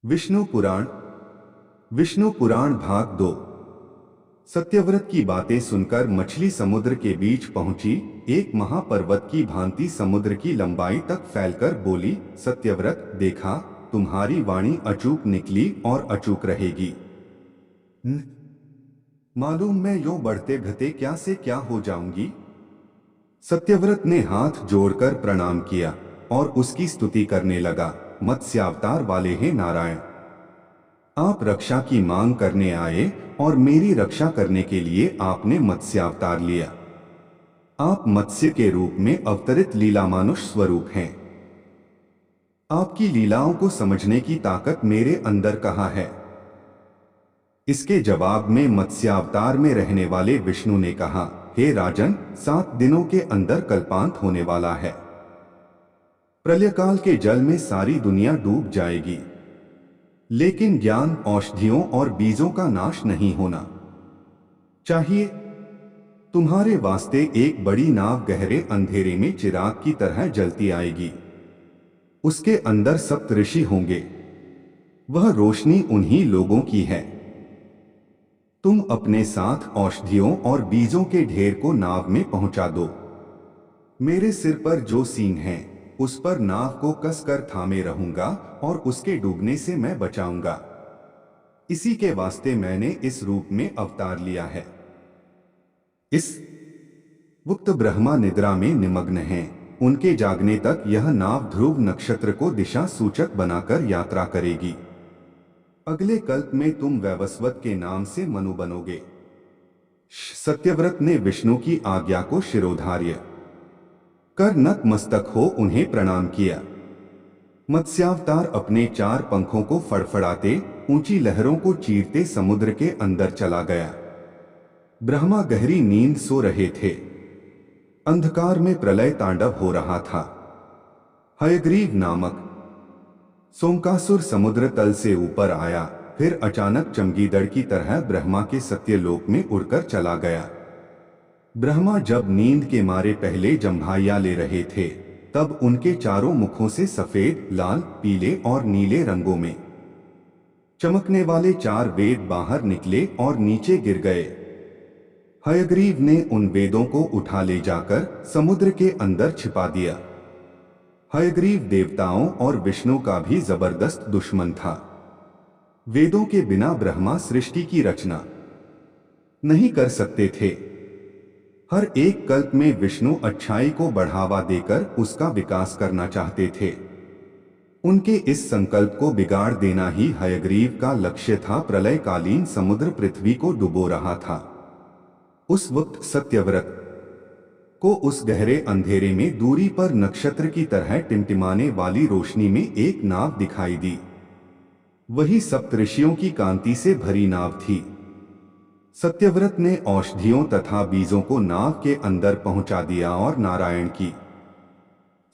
विष्णु पुराण। विष्णु पुराण भाग 2। सत्यव्रत की बातें सुनकर मछली समुद्र के बीच पहुंची। एक महापर्वत की भांति समुद्र की लंबाई तक फैलकर बोली, सत्यव्रत, देखा, तुम्हारी वाणी अचूक निकली और अचूक रहेगी। न, मालूम मैं यूं बढ़ते बढ़ते क्या से क्या हो जाऊंगी। सत्यव्रत ने हाथ जोड़कर प्रणाम किया और उसकी स्तुति करने लगा। मत्स्यावतार वाले हैं नारायण, आप रक्षा की मांग करने आए और मेरी रक्षा करने के लिए आपने मत्स्यावतार लिया। आप मत्स्य के रूप में अवतरित लीला मानुष स्वरूप हैं। आपकी लीलाओं को समझने की ताकत मेरे अंदर कहाँ है? इसके जवाब में मत्स्यावतार में रहने वाले विष्णु ने कहा, हे राजन, 7 दिनों के अंदर कल्पांत होने वाला है। प्रलयकाल के जल में सारी दुनिया डूब जाएगी, लेकिन ज्ञान, औषधियों और बीजों का नाश नहीं होना चाहिए। तुम्हारे वास्ते एक बड़ी नाव गहरे अंधेरे में चिराग की तरह जलती आएगी। उसके अंदर सप्त ऋषि होंगे, वह रोशनी उन्हीं लोगों की है। तुम अपने साथ औषधियों और बीजों के ढेर को नाव में पहुंचा दो। मेरे सिर पर जो सींग हैं, उस पर नाव को कसकर थामे रहूंगा और उसके डूबने से मैं बचाऊंगा। इसी के वास्ते मैंने इस रूप में अवतार लिया है। इस वक्त ब्रह्मा निद्रा में निमग्न हैं। उनके जागने तक यह नाव ध्रुव नक्षत्र को दिशा सूचक बनाकर यात्रा करेगी। अगले कल्प में तुम वैवस्वत के नाम से मनु बनोगे। सत्यव्रत ने विष्णु की आज्ञा को शिरोधार्य कर नतमस्तक हो उन्हें प्रणाम किया। मत्स्यावतार अपने 4 पंखों को फड़फड़ाते ऊंची लहरों को चीरते समुद्र के अंदर चला गया। ब्रह्मा गहरी नींद सो रहे थे। अंधकार में प्रलय तांडव हो रहा था। हयग्रीव नामक सोमकासुर समुद्र तल से ऊपर आया, फिर अचानक चमगीदड़ की तरह ब्रह्मा के सत्यलोक में उड़कर चला गया। ब्रह्मा जब नींद के मारे पहले जम्भाइयां ले रहे थे, तब उनके चारों मुखों से सफेद, लाल, पीले और नीले रंगों में चमकने वाले 4 वेद बाहर निकले और नीचे गिर गए। हयग्रीव ने उन वेदों को उठा ले जाकर समुद्र के अंदर छिपा दिया। हयग्रीव देवताओं और विष्णु का भी जबरदस्त दुश्मन था। वेदों के बिना ब्रह्मा सृष्टि की रचना नहीं कर सकते थे। हर एक कल्प में विष्णु अच्छाई को बढ़ावा देकर उसका विकास करना चाहते थे। उनके इस संकल्प को बिगाड़ देना ही हयग्रीव का लक्ष्य था। प्रलयकालीन समुद्र पृथ्वी को डुबो रहा था। उस वक्त सत्यव्रत को उस गहरे अंधेरे में दूरी पर नक्षत्र की तरह टिमटिमाने वाली रोशनी में एक नाव दिखाई दी। वही सप्तऋषियों की कांति से भरी नाव थी। सत्यव्रत ने औषधियों तथा बीजों को नाव के अंदर पहुंचा दिया और नारायण की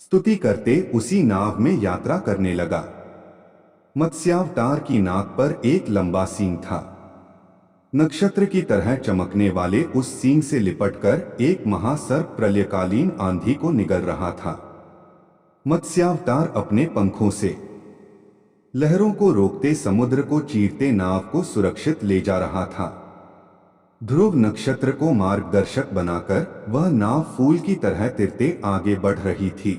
स्तुति करते उसी नाव में यात्रा करने लगा। मत्स्यावतार की नाक पर एक लंबा सींग था। नक्षत्र की तरह चमकने वाले उस सींग से लिपटकर एक महासर्प प्रलयकालीन आंधी को निगल रहा था। मत्स्यावतार अपने पंखों से लहरों को रोकते समुद्र को चीरते नाव को सुरक्षित ले जा रहा था। ध्रुव नक्षत्र को मार्गदर्शक बनाकर वह नाव फूल की तरह तिरते आगे बढ़ रही थी।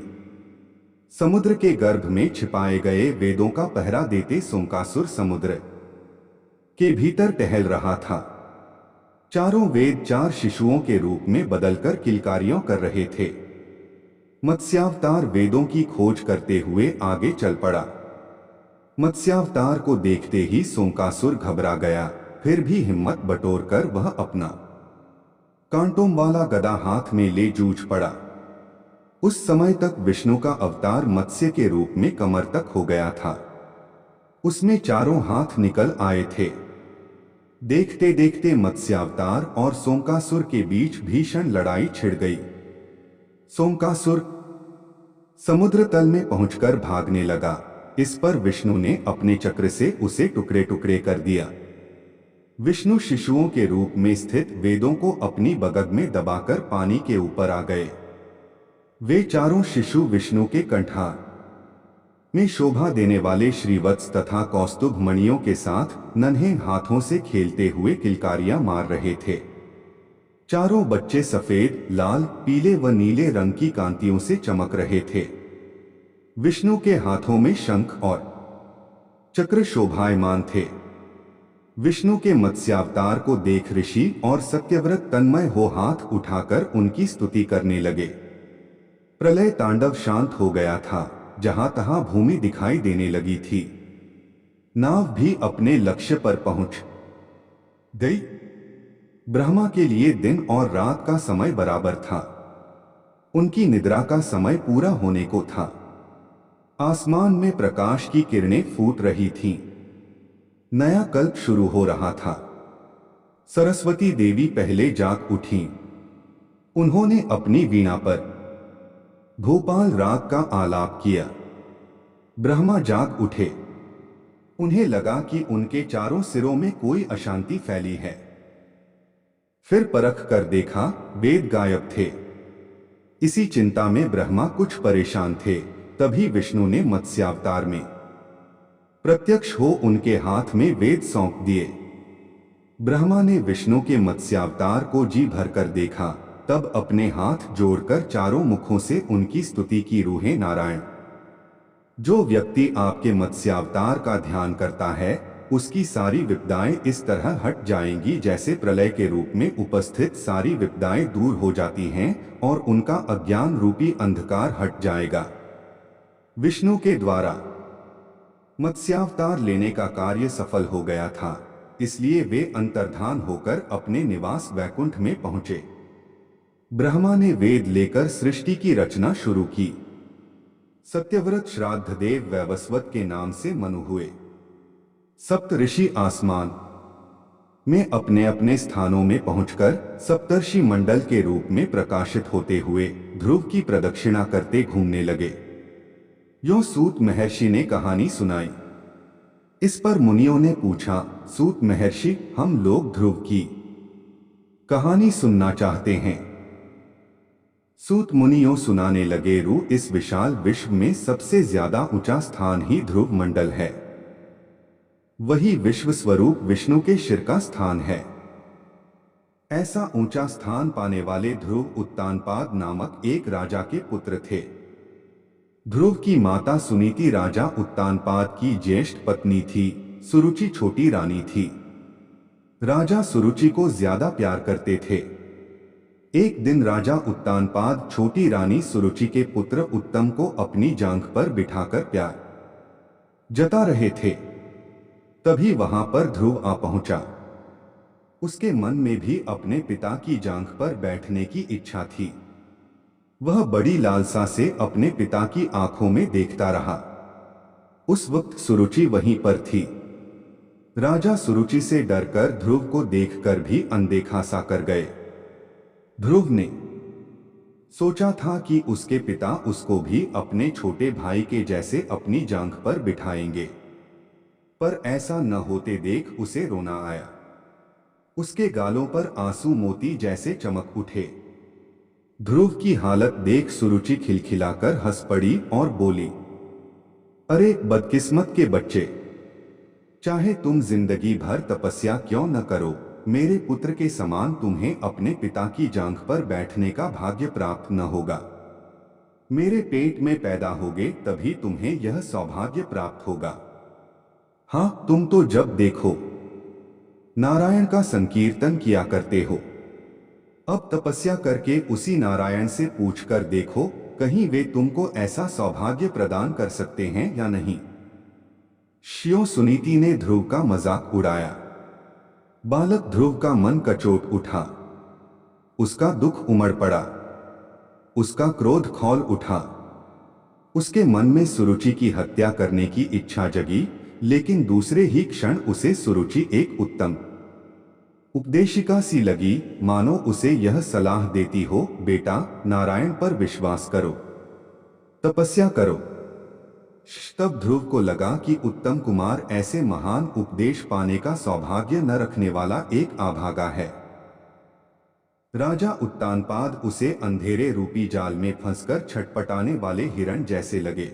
समुद्र के गर्भ में छिपाए गए वेदों का पहरा देते सोमकासुर समुद्र के भीतर टहल रहा था। चारों वेद 4 शिशुओं के रूप में बदलकर किलकारियों कर रहे थे। मत्स्यावतार वेदों की खोज करते हुए आगे चल पड़ा। मत्स्यावतार को देखते ही सोमकासुर घबरा गया, फिर भी हिम्मत बटोरकर वह अपना कांटों वाला गदा हाथ में ले जूझ पड़ा। उस समय तक विष्णु का अवतार मत्स्य के रूप में कमर तक हो गया था। उसमें चारों हाथ निकल आए थे। देखते देखते मत्स्यावतार और सोमकासुर के बीच भीषण लड़ाई छिड़ गई। सोमकासुर समुद्र तल में पहुंचकर भागने लगा। इस पर विष्णु ने अपने चक्र से उसे टुकड़े टुकड़े कर दिया। विष्णु शिशुओं के रूप में स्थित वेदों को अपनी बगग में दबाकर पानी के ऊपर आ गए। वे चारों शिशु विष्णु के कंठार में शोभा देने वाले श्रीवत्स तथा कौस्तुभ मणियों के साथ नन्हे हाथों से खेलते हुए किलकारियां मार रहे थे। चारों बच्चे सफेद, लाल, पीले व नीले रंग की कांतियों से चमक रहे थे। विष्णु के हाथों में शंख और चक्र शोभायमान थे। विष्णु के मत्स्यावतार को देख ऋषि और सत्यव्रत तन्मय हो हाथ उठाकर उनकी स्तुति करने लगे। प्रलय तांडव शांत हो गया था, जहां तहां भूमि दिखाई देने लगी थी। नाव भी अपने लक्ष्य पर पहुंच गई। ब्रह्मा के लिए दिन और रात का समय बराबर था। उनकी निद्रा का समय पूरा होने को था। आसमान में प्रकाश की किरणें फूट रही थीं। नया कल्प शुरू हो रहा था। सरस्वती देवी पहले जाग उठीं। उन्होंने अपनी वीणा पर भोपाल राग का आलाप किया। ब्रह्मा जाग उठे। उन्हें लगा कि उनके चारों सिरों में कोई अशांति फैली है। फिर परख कर देखा, वेद गायब थे। इसी चिंता में ब्रह्मा कुछ परेशान थे। तभी विष्णु ने मत्स्यावतार में प्रत्यक्ष हो उनके हाथ में वेद सौंप दिए। ब्रह्मा ने विष्णु के मत्स्यावतार को जी भरकर देखा, तब अपने हाथ जोड़कर चारों मुखों से उनकी स्तुति की। रूहे नारायण। जो व्यक्ति आपके मत्स्यावतार का ध्यान करता है, उसकी सारी विपदाएं इस तरह हट जाएंगी जैसे प्रलय के रूप में उपस्थित सारी विपदाएं दूर हो जाती हैं और उनका अज्ञान रूपी अंधकार हट जाएगा। विष्णु के द्वारा मत्स्यावतार लेने का कार्य सफल हो गया था, इसलिए वे अंतर्धान होकर अपने निवास वैकुंठ में पहुंचे। ब्रह्मा ने वेद लेकर सृष्टि की रचना शुरू की। सत्यव्रत श्राद्धदेव वैवस्वत के नाम से मनु हुए। सप्त ऋषि आसमान में अपने अपने स्थानों में पहुंचकर सप्तर्षि मंडल के रूप में प्रकाशित होते हुए ध्रुव की प्रदक्षिणा करते घूमने लगे। यो सूत महर्षि ने कहानी सुनाई। इस पर मुनियों ने पूछा, सूत महर्षि, हम लोग ध्रुव की कहानी सुनना चाहते हैं। सूत मुनियों सुनाने लगे, इस विशाल विश्व में सबसे ज्यादा ऊंचा स्थान ही ध्रुव मंडल है। वही विश्व स्वरूप विष्णु के शिर का स्थान है। ऐसा ऊंचा स्थान पाने वाले ध्रुव उत्तानपाद नामक एक राजा के पुत्र थे। ध्रुव की माता सुनीति राजा उत्तानपाद की ज्येष्ठ पत्नी थी। सुरुचि छोटी रानी थी। राजा सुरुचि को ज्यादा प्यार करते थे। एक दिन राजा उत्तानपाद छोटी रानी सुरुचि के पुत्र उत्तम को अपनी जांघ पर बिठाकर प्यार जता रहे थे। तभी वहां पर ध्रुव आ पहुंचा। उसके मन में भी अपने पिता की जांघ पर बैठने की इच्छा थी। वह बड़ी लालसा से अपने पिता की आंखों में देखता रहा। उस वक्त सुरुचि वहीं पर थी। राजा सुरुचि से डरकर ध्रुव को देखकर भी अनदेखा सा कर गए। ध्रुव ने सोचा था कि उसके पिता उसको भी अपने छोटे भाई के जैसे अपनी जांघ पर बिठाएंगे, पर ऐसा न होते देख उसे रोना आया। उसके गालों पर आंसू मोती जैसे चमक उठे। ध्रुव की हालत देख सुरुचि खिलखिलाकर हंस पड़ी और बोली, अरे बदकिस्मत के बच्चे, चाहे तुम जिंदगी भर तपस्या क्यों न करो, मेरे पुत्र के समान तुम्हें अपने पिता की जांघ पर बैठने का भाग्य प्राप्त न होगा। मेरे पेट में पैदा होगे तभी तुम्हें यह सौभाग्य प्राप्त होगा। हाँ, तुम तो जब देखो नारायण का संकीर्तन किया करते हो। अब तपस्या करके उसी नारायण से पूछकर देखो, कहीं वे तुमको ऐसा सौभाग्य प्रदान कर सकते हैं या नहीं। श्यों सुनीति ने ध्रुव का मजाक उड़ाया। बालक ध्रुव का मन कचोट उठा। उसका दुख उमड़ पड़ा। उसका क्रोध खौल उठा। उसके मन में सुरुचि की हत्या करने की इच्छा जगी, लेकिन दूसरे ही क्षण उसे सुरुचि एक उत्तम उपदेशिका सी लगी, मानो उसे यह सलाह देती हो, बेटा नारायण पर विश्वास करो, तपस्या करो। तब ध्रुव को लगा कि उत्तम कुमार ऐसे महान उपदेश पाने का सौभाग्य न रखने वाला एक अभागा है। राजा उत्तानपाद उसे अंधेरे रूपी जाल में फंसकर छटपटाने वाले हिरण जैसे लगे।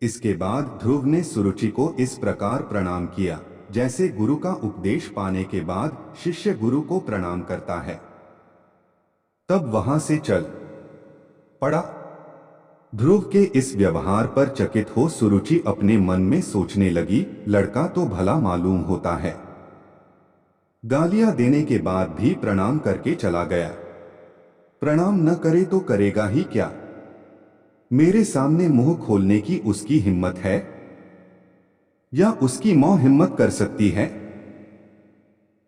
इसके बाद ध्रुव ने सुरुचि को इस प्रकार प्रणाम किया जैसे गुरु का उपदेश पाने के बाद शिष्य गुरु को प्रणाम करता है। तब वहां से चल पड़ा। ध्रुव के इस व्यवहार पर चकित हो सुरुचि अपने मन में सोचने लगी, लड़का तो भला मालूम होता है, गालियां देने के बाद भी प्रणाम करके चला गया। प्रणाम न करे तो करेगा ही क्या? मेरे सामने मुंह खोलने की उसकी हिम्मत है या उसकी मां हिम्मत कर सकती है?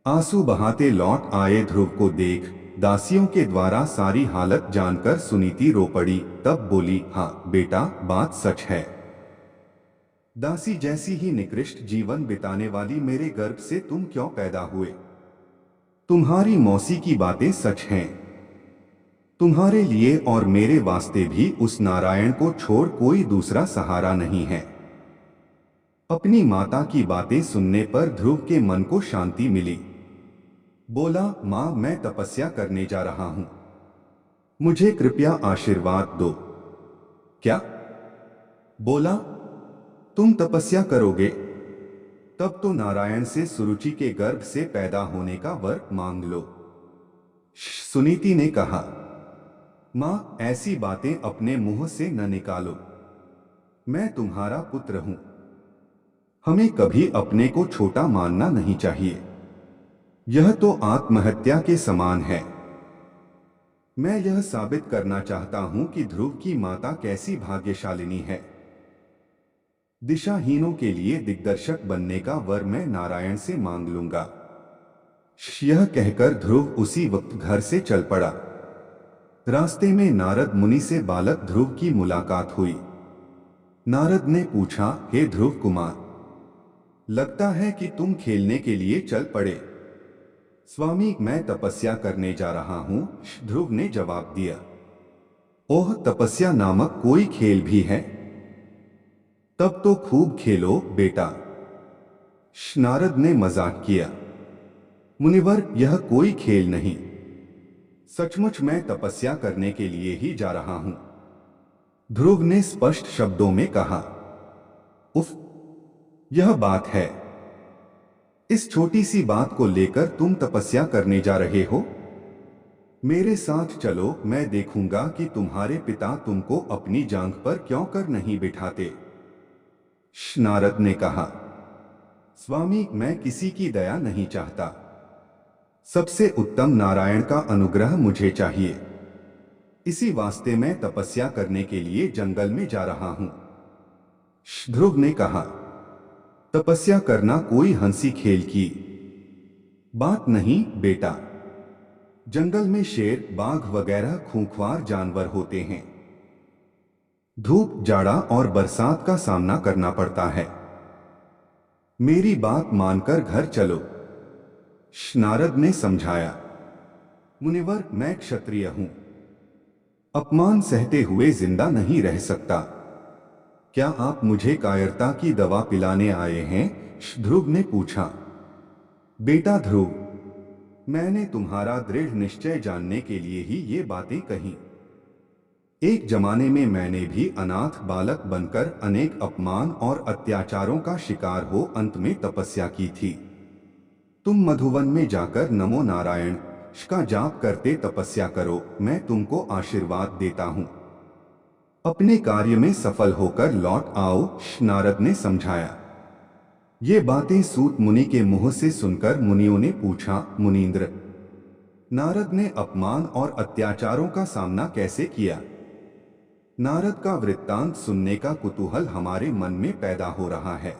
आंसू बहाते लौट आए ध्रुव को देख दासियों के द्वारा सारी हालत जानकर सुनीति रो पड़ी। तब बोली, हाँ बेटा, बात सच है। दासी जैसी ही निकृष्ट जीवन बिताने वाली मेरे गर्भ से तुम क्यों पैदा हुए? तुम्हारी मौसी की बातें सच हैं। तुम्हारे लिए और मेरे वास्ते भी उस नारायण को छोड़ कोई दूसरा सहारा नहीं है। अपनी माता की बातें सुनने पर ध्रुव के मन को शांति मिली। बोला, मां, मैं तपस्या करने जा रहा हूं, मुझे कृपया आशीर्वाद दो। क्या? बोला, तुम तपस्या करोगे? तब तो नारायण से सुरुचि के गर्भ से पैदा होने का वर मांग लो। सुनीति ने कहा, मां, ऐसी बातें अपने मुंह से न निकालो। मैं तुम्हारा पुत्र हूं, हमें कभी अपने को छोटा मानना नहीं चाहिए। यह तो आत्महत्या के समान है। मैं यह साबित करना चाहता हूं कि ध्रुव की माता कैसी भाग्यशालिनी है। दिशाहीनों के लिए दिग्दर्शक बनने का वर मैं नारायण से मांग लूंगा। यह कहकर ध्रुव उसी वक्त घर से चल पड़ा। रास्ते में नारद मुनि से बालक ध्रुव की मुलाकात हुई। नारद ने पूछा, हे ध्रुव कुमार, लगता है कि तुम खेलने के लिए चल पड़े। स्वामी, मैं तपस्या करने जा रहा हूं, ध्रुव ने जवाब दिया। ओह, तपस्या नामक कोई खेल भी है? तब तो खूब खेलो बेटा। नारद ने मजाक किया। मुनिवर, यह कोई खेल नहीं, सचमुच मैं तपस्या करने के लिए ही जा रहा हूं। ध्रुव ने स्पष्ट शब्दों में कहा। उफ, यह बात है। इस छोटी सी बात को लेकर तुम तपस्या करने जा रहे हो? मेरे साथ चलो, मैं देखूंगा कि तुम्हारे पिता तुमको अपनी जांघ पर क्यों कर नहीं बिठाते। नारद ने कहा, स्वामी, मैं किसी की दया नहीं चाहता। सबसे उत्तम नारायण का अनुग्रह मुझे चाहिए। इसी वास्ते मैं तपस्या करने के लिए जंगल में जा रहा हूं। ध्रुव ने कहा, तपस्या करना कोई हंसी खेल की बात नहीं बेटा। जंगल में शेर, बाघ वगैरह खूंखार जानवर होते हैं। धूप, जाड़ा और बरसात का सामना करना पड़ता है। मेरी बात मानकर घर चलो। नारद ने समझाया, मुनिवर, मैं क्षत्रिय हूं, अपमान सहते हुए जिंदा नहीं रह सकता। क्या आप मुझे कायरता की दवा पिलाने आए हैं? ध्रुव ने पूछा। बेटा ध्रुव, मैंने तुम्हारा दृढ़ निश्चय जानने के लिए ही ये बातें कही। एक जमाने में मैंने भी अनाथ बालक बनकर अनेक अपमान और अत्याचारों का शिकार हो अंत में तपस्या की थी। तुम मधुवन में जाकर नमो नारायण का जाप करते तपस्या करो, मैं तुमको आशीर्वाद देता हूं। अपने कार्य में सफल होकर लौट आओ, नारद ने समझाया। ये बातें सूत मुनि के मुंह से सुनकर मुनियों ने पूछा, मुनींद्र, नारद ने अपमान और अत्याचारों का सामना कैसे किया? नारद का वृत्तांत सुनने का कुतूहल हमारे मन में पैदा हो रहा है।